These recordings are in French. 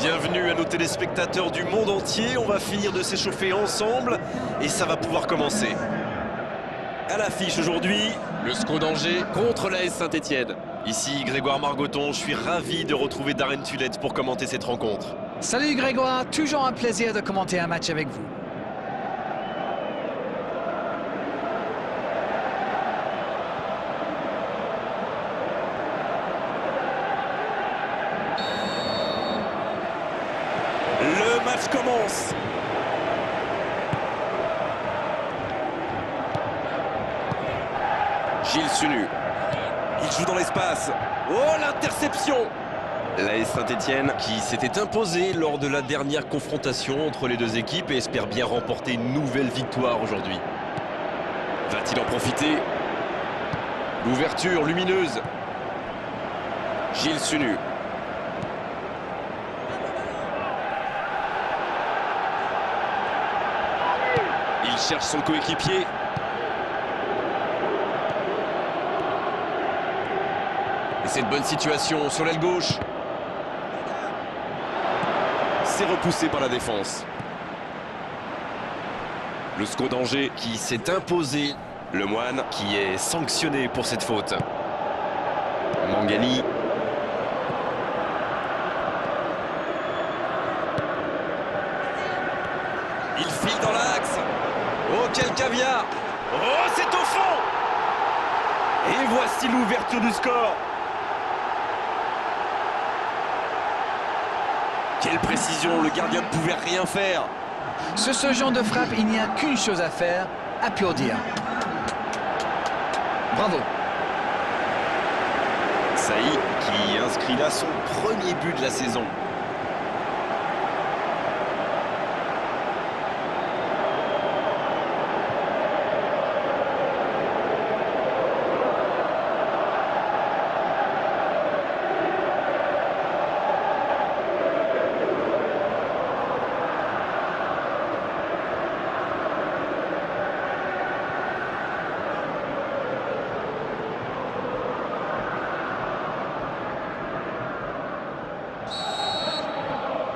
Bienvenue à nos téléspectateurs du monde entier. On va finir de s'échauffer ensemble et ça va pouvoir commencer. À l'affiche aujourd'hui, le SCO d'Angers contre l'AS Saint-Etienne. Ici Grégoire Margoton, je suis ravi de retrouver Darren Tulette pour commenter cette rencontre. Salut Grégoire, toujours un plaisir de commenter un match avec vous. Le match commence. Gilles Sunu. Il joue dans l'espace. Oh, l'interception! L'AS Saint-Etienne qui s'était imposé lors de la dernière confrontation entre les deux équipes et espère bien remporter une nouvelle victoire aujourd'hui. Va-t-il en profiter? L'ouverture lumineuse. Gilles Sunu. Il cherche son coéquipier. Et c'est une bonne situation sur l'aile gauche. C'est repoussé par la défense. Le SCO d'Angers qui s'est imposé. Le Moine qui est sanctionné pour cette faute. Mangani. Il file dans l'axe. Oh, quel caviar! Oh, c'est au fond! Et voici l'ouverture du score. Quelle précision, le gardien ne pouvait rien faire. Sur ce genre de frappe, il n'y a qu'une chose à faire, applaudir. Bravo. Saï qui inscrit là son premier but de la saison.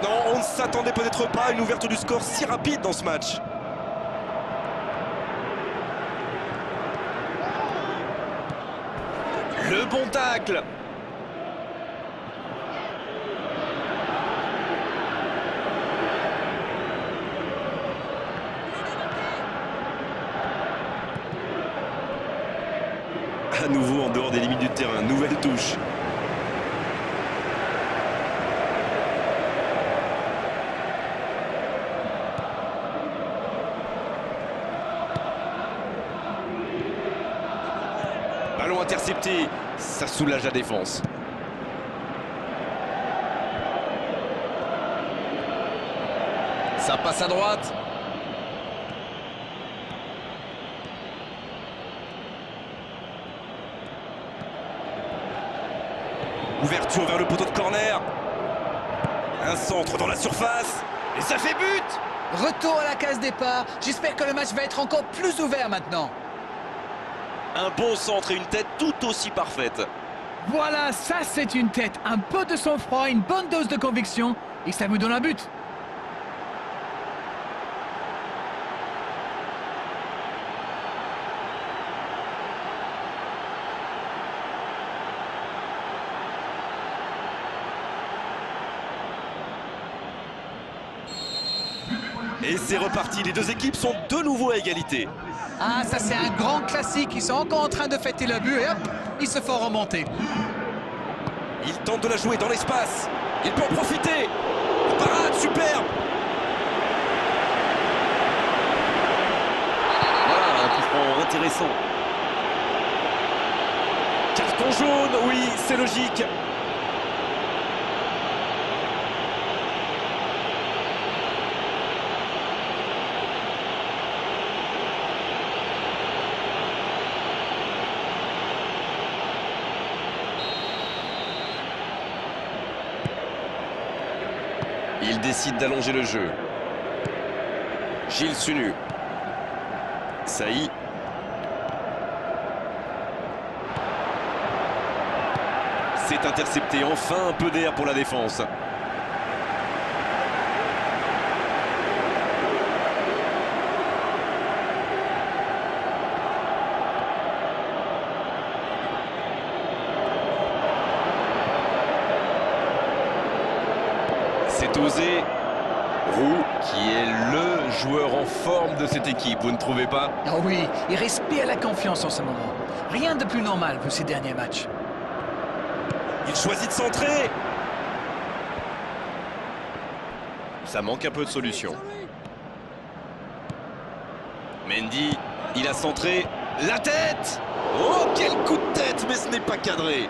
Non, on ne s'attendait peut-être pas à une ouverture du score si rapide dans ce match. Le bon tacle. À nouveau en dehors des limites du terrain, nouvelle touche. Ballon intercepté, ça soulage la défense. Ça passe à droite. Ouverture vers le poteau de corner. Un centre dans la surface. Et ça fait but! Retour à la case départ. J'espère que le match va être encore plus ouvert maintenant. Un bon centre et une tête tout aussi parfaite. Voilà, ça c'est une tête. Un peu de sang-froid, une bonne dose de conviction. Et ça vous donne un but. Et c'est reparti, les deux équipes sont de nouveau à égalité. Ah, ça c'est un grand classique. Ils sont encore en train de fêter le but et hop, ils se font remonter. Il tente de la jouer dans l'espace. Il peut en profiter. Parade, superbe. Voilà, un coup franc intéressant. Carton jaune, oui, c'est logique. Il décide d'allonger le jeu. Gilles Sunu. Saï. C'est intercepté. Enfin un peu d'air pour la défense. C'est osé. Roux, qui est le joueur en forme de cette équipe, vous ne trouvez pas? Oh oui, il respire la confiance en ce moment. Rien de plus normal pour ces derniers matchs. Il choisit de centrer. Ça manque un peu de solution. Mendy, il a centré. La tête! Oh, quel coup de tête, mais ce n'est pas cadré.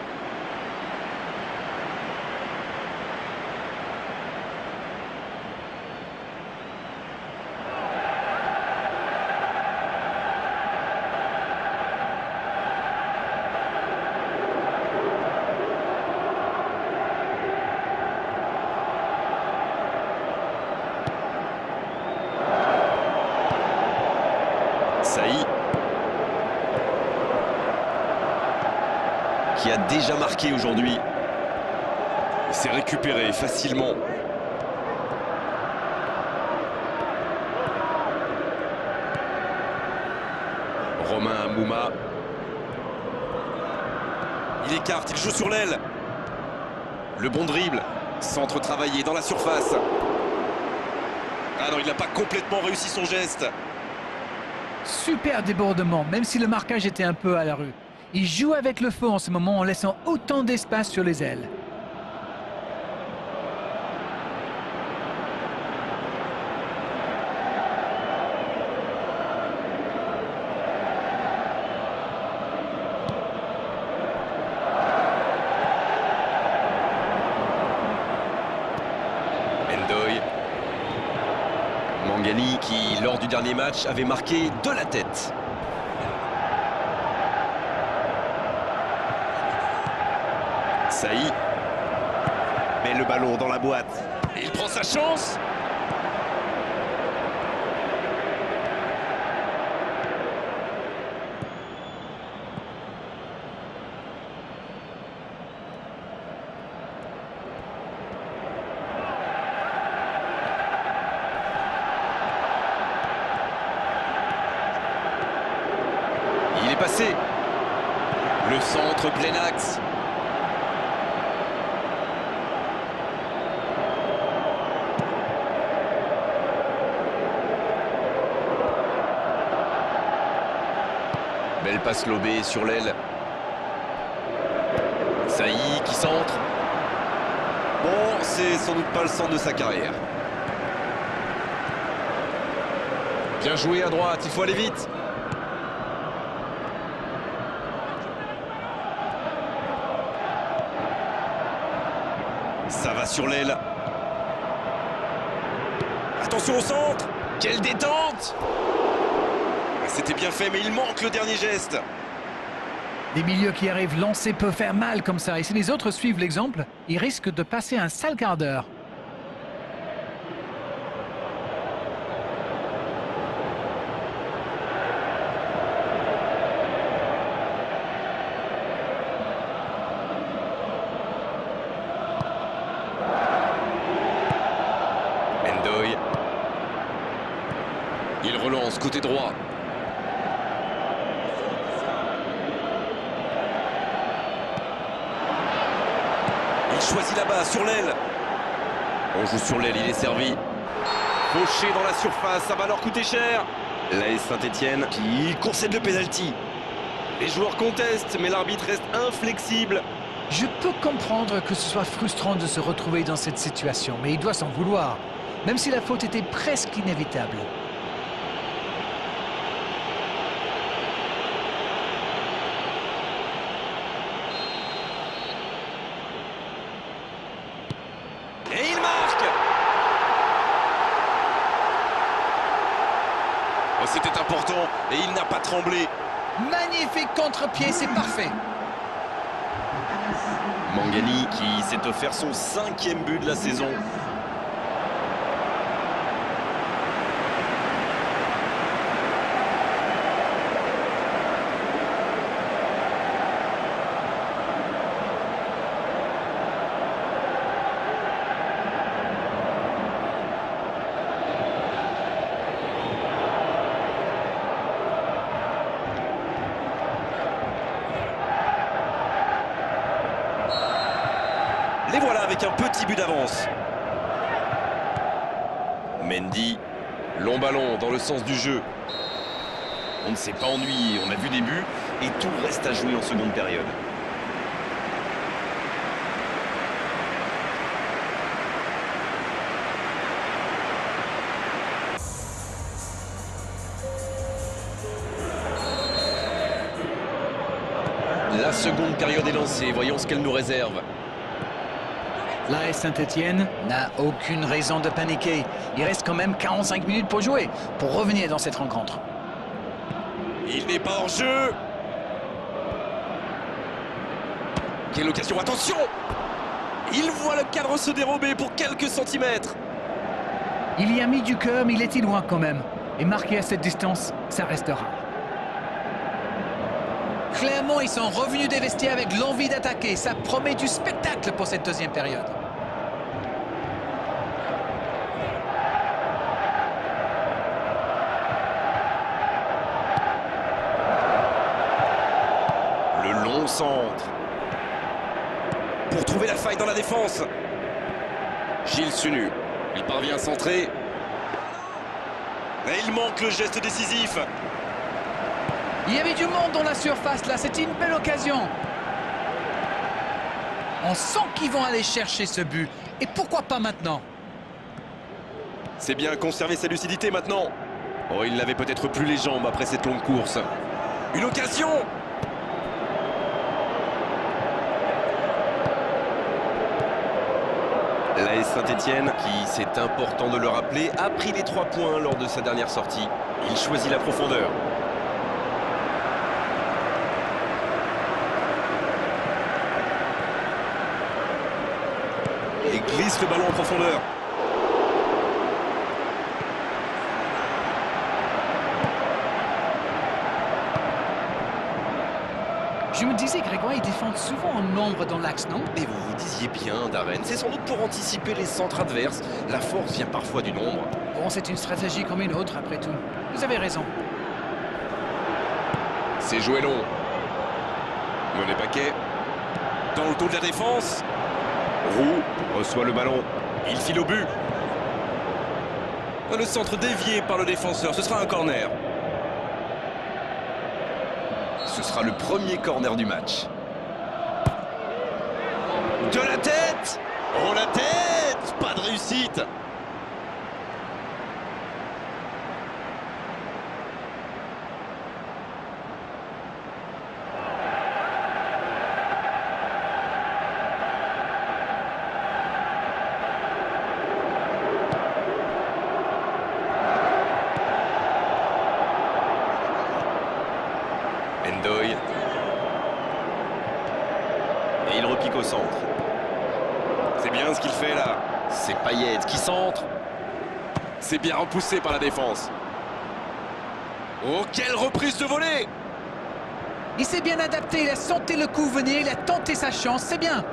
Saï, qui a déjà marqué aujourd'hui. Il s'est récupéré facilement. Romain Amouma. Il écarte, il joue sur l'aile. Le bon dribble. Centre travaillé dans la surface. Ah non, il n'a pas complètement réussi son geste. Super débordement, même si le marquage était un peu à la rue. Il joue avec le feu en ce moment en laissant autant d'espace sur les ailes. Ndoye. Mangani qui, lors du dernier match, avait marqué de la tête. Saï met le ballon dans la boîte. Et il prend sa chance. Il est passé. Le centre plein axe. Belle passe lobée sur l'aile. Saï qui centre. Bon, c'est sans doute pas le centre de sa carrière. Bien joué à droite, il faut aller vite. Ça va sur l'aile. Attention au centre. Quelle détente! C'était bien fait, mais il manque le dernier geste. Les milieux qui arrivent lancés peuvent faire mal comme ça. Et si les autres suivent l'exemple, ils risquent de passer un sale quart d'heure. Ndoye. Il relance côté droit. Il choisit là-bas, sur l'aile. On joue sur l'aile, il est servi. Fauché dans la surface, ça va leur coûter cher. L'AS Saint-Etienne qui concède le pénalty. Les joueurs contestent, mais l'arbitre reste inflexible. Je peux comprendre que ce soit frustrant de se retrouver dans cette situation, mais il doit s'en vouloir, même si la faute était presque inévitable. Et il marque! Oh, c'était important et il n'a pas tremblé. Magnifique contre-pied, c'est parfait. Mangani qui s'est offert son 5e but de la saison. Les voilà avec un petit but d'avance. Mendy, long ballon dans le sens du jeu. On ne s'est pas ennuyé, on a vu des buts et tout reste à jouer en seconde période. La seconde période est lancée, voyons ce qu'elle nous réserve. L'AS Saint-Étienne n'a aucune raison de paniquer. Il reste quand même 45 minutes pour jouer, pour revenir dans cette rencontre. Il n'est pas hors jeu. Quelle occasion, attention! Il voit le cadre se dérober pour quelques centimètres. Il y a mis du cœur, mais il était loin quand même. Et marqué à cette distance, ça restera. Clairement, ils sont revenus des vestiaires avec l'envie d'attaquer. Ça promet du spectacle pour cette deuxième période. Le long centre. Pour trouver la faille dans la défense. Gilles Sunu. Il parvient à centrer. Et il manque le geste décisif. Il y avait du monde dans la surface là, c'était une belle occasion. On sent qu'ils vont aller chercher ce but. Et pourquoi pas maintenant? C'est bien conserver sa lucidité maintenant. Oh, il n'avait peut-être plus les jambes après cette longue course. Une occasion! L'AS Saint-Étienne, qui, c'est important de le rappeler, a pris les 3 points lors de sa dernière sortie. Il choisit la profondeur. Et glisse le ballon en profondeur. Je me disais, Grégoire, ils défendent souvent en nombre dans l'axe, non? Et vous vous disiez bien, Darren, c'est sans doute pour anticiper les centres adverses. La force vient parfois du nombre. Bon, c'est une stratégie comme une autre, après tout. Vous avez raison. C'est joué long. Mené Paquet. Dans le dos de la défense. Roux reçoit le ballon. Il file au but. Le centre dévié par le défenseur. Ce sera un corner. Ce sera le premier corner du match. De la tête! Oh, la tête! Pas de réussite! Ndoye. Et il repique au centre. C'est bien ce qu'il fait là. C'est Payet qui centre. C'est bien repoussé par la défense. Oh, quelle reprise de volée! Il s'est bien adapté, il a senti le coup venir, il a tenté sa chance, c'est bien.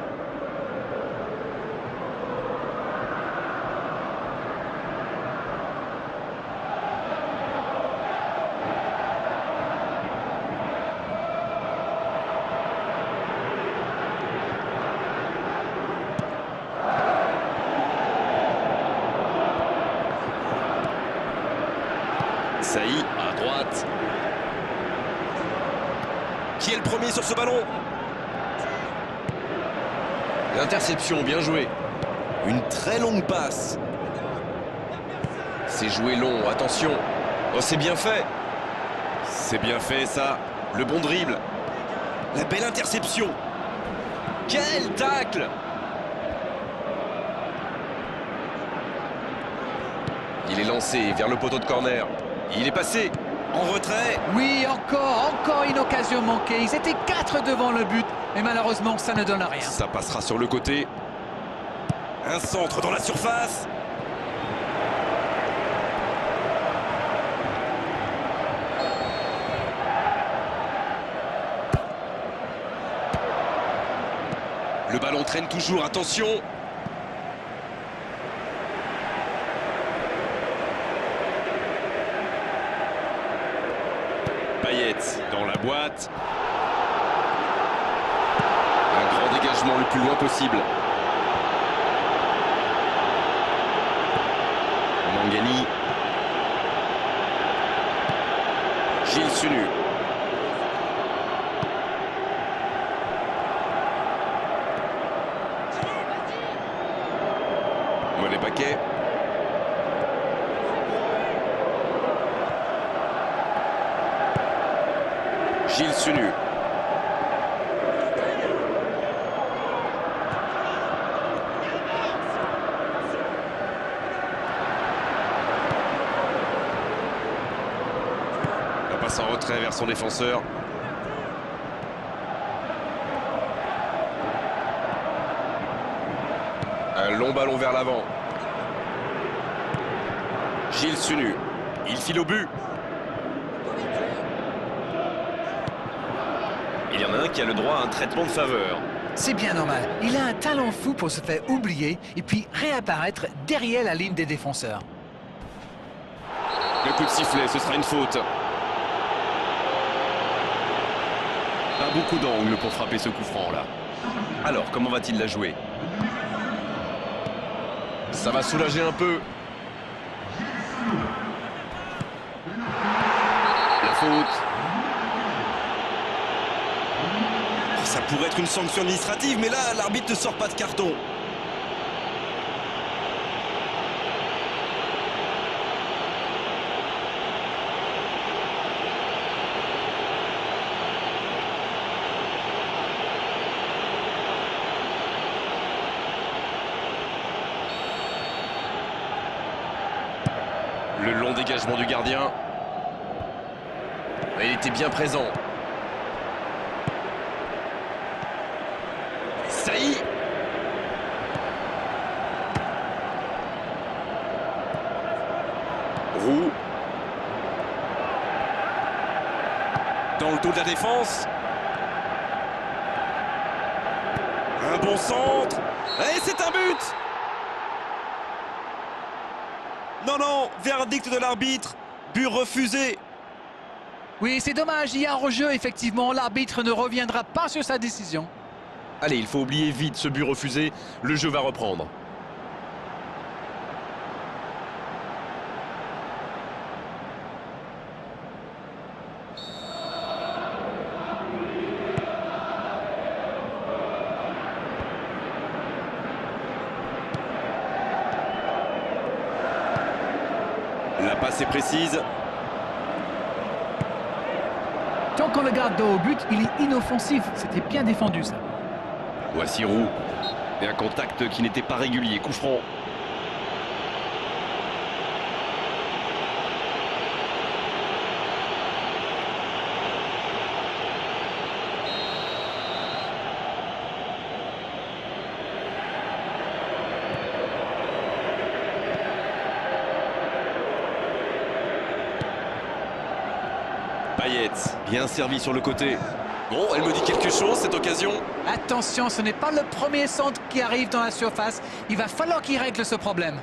Saï à droite. Qui est le premier sur ce ballon? L'interception, bien joué. Une très longue passe. C'est joué long, attention. Oh, c'est bien fait. C'est bien fait, ça. Le bon dribble. La belle interception. Quel tacle! Il est lancé vers le poteau de corner. Il est passé en retrait. Oui, encore une occasion manquée. Ils étaient 4 devant le but, mais malheureusement, ça ne donne rien. Ça passera sur le côté. Un centre dans la surface. Le ballon traîne toujours, attention. Payet dans la boîte. Un grand dégagement le plus loin possible. Mangani. Gilles Sunu. Mollet Paquet. Gilles Sunu. La passe en retrait vers son défenseur. Un long ballon vers l'avant. Gilles Sunu. Il file au but. Il y en a un qui a le droit à un traitement de faveur. C'est bien normal. Il a un talent fou pour se faire oublier et puis réapparaître derrière la ligne des défenseurs. Le coup de sifflet, ce sera une faute. Pas beaucoup d'angles pour frapper ce coup franc là. Alors, comment va-t-il la jouer? Ça va soulager un peu. La faute. Ça pourrait être une sanction administrative, mais là, l'arbitre ne sort pas de carton. Le long dégagement du gardien. Il était bien présent. Saï. Roux. Dans le dos de la défense. Un bon centre. Et c'est un but. Non, non, verdict de l'arbitre. But refusé. Oui, c'est dommage, il y a un rejeu, effectivement. L'arbitre ne reviendra pas sur sa décision. Allez, il faut oublier vite ce but refusé. Le jeu va reprendre. La passe est précise. Tant qu'on le garde dos au but, il est inoffensif. C'était bien défendu, ça. Voici Roux. Et un contact qui n'était pas régulier. Coup franc. Payet, bien servi sur le côté. Bon, elle me dit quelque chose, cette occasion. Attention, ce n'est pas le premier centre qui arrive dans la surface. Il va falloir qu'il règle ce problème.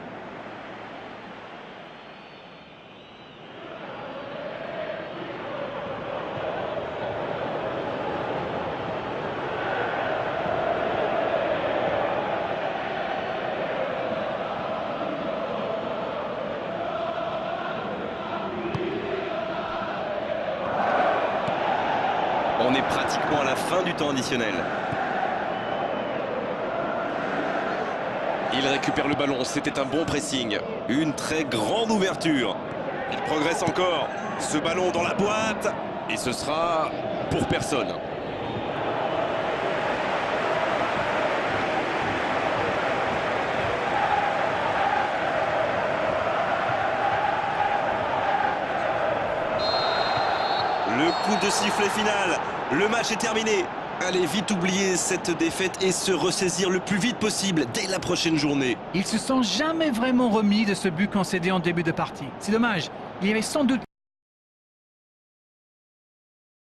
On est pratiquement à la fin du temps additionnel. Il récupère le ballon, c'était un bon pressing. Une très grande ouverture. Il progresse encore. Ce ballon dans la boîte. Et ce sera pour personne. Le coup de sifflet final. Le match est terminé. Allez vite oublier cette défaite et se ressaisir le plus vite possible dès la prochaine journée. Ils se sont jamais vraiment remis de ce but concédé en début de partie. C'est dommage. Il y avait sans doute